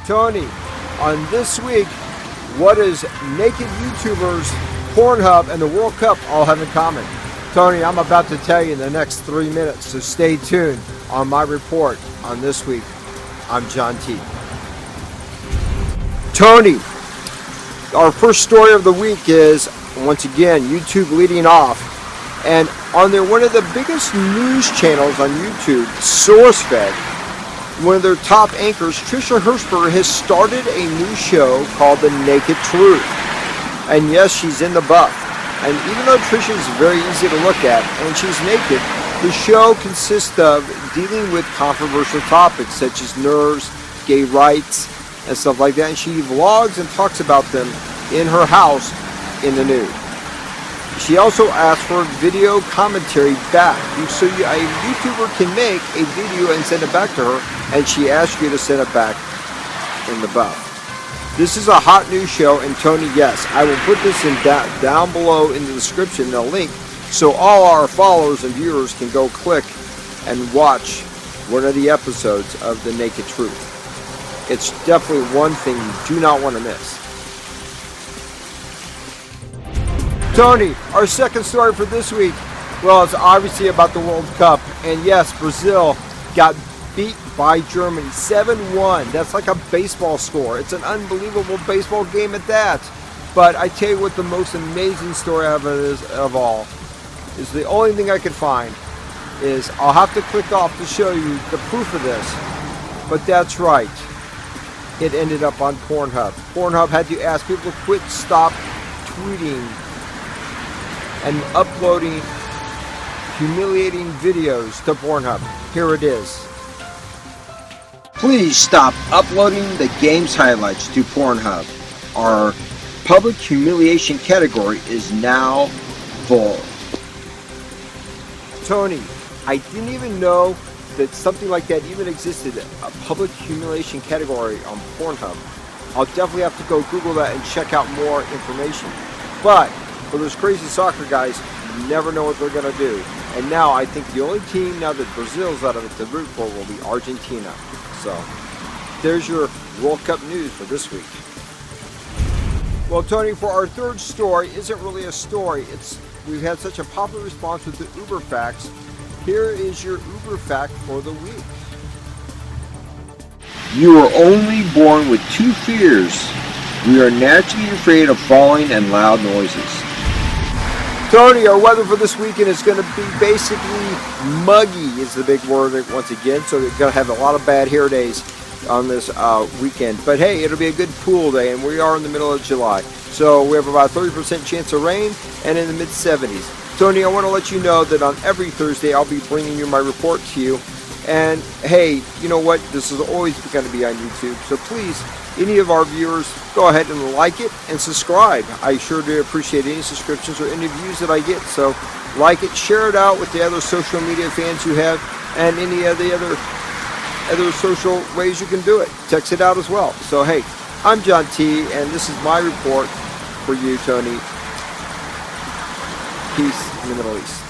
Tony, on this week, what does naked YouTubers, Pornhub, and the World Cup all have in common? Tony, I'm about to tell you in the next 3 minutes, so stay tuned on my report on This Week. I'm John T. Tony, our first story of the week is, once again, YouTube leading off. And on one of the biggest news channels on YouTube, SourceFed, one of their top anchors, Tricia Hirschberg, has started a new show called The Naked Truth. And yes, she's in the buff. And even though Tricia is very easy to look at and she's naked, the show consists of dealing with controversial topics such as nerves, gay rights, and stuff like that. And she vlogs and talks about them in her house in the nude. She also asked for video commentary back. So a YouTuber can make a video and send it back to her, and she asked you to send it back in the buff. This is a hot news show, and Tony, yes, I will put this down below in the description, a link, so all our followers and viewers can go click and watch one of the episodes of The Naked Truth. It's definitely one thing you do not want to miss. Tony, our second story for this week, well, it's obviously about the World Cup. And yes, Brazil got beat by Germany 7-1. That's like a baseball score. It's an unbelievable baseball game at that. But I tell you what, the most amazing story of it is, of all, is the only thing I could find is, I'll have to click off to show you the proof of this. But that's right. It ended up on Pornhub. Pornhub had to ask people to stop tweeting and uploading humiliating videos to Pornhub. Here it is. Please stop uploading the game's highlights to Pornhub. Our public humiliation category is now full. Tony, I didn't even know that something like that even existed, a public humiliation category on Pornhub. I'll definitely have to go Google that and check out more information. But for those crazy soccer guys, you never know what they're going to do. And now I think the only team now that Brazil's out of it to root for will be Argentina. So there's your World Cup news for this week. Well, Tony, for our third story, isn't really a story. We've had such a popular response with the Uber facts. Here is your Uber fact for the week. You are only born with two fears. We are naturally afraid of falling and loud noises. Tony, our weather for this weekend is going to be basically muggy is the big word once again. So we're going to have a lot of bad hair days on this weekend. But hey, it'll be a good pool day, and we are in the middle of July. So we have about a 30% chance of rain and in the mid-70s. Tony, I want to let you know that on every Thursday I'll be bringing you my report to you. And hey, you know what? This is always going to be on YouTube. So please, any of our viewers, go ahead and like it and subscribe. I sure do appreciate any subscriptions or any views that I get. So like it, share it out with the other social media fans you have, and any of the other social ways you can do it. Text it out as well. So hey, I'm John T, and this is my report for you, Tony. Peace in the Middle East.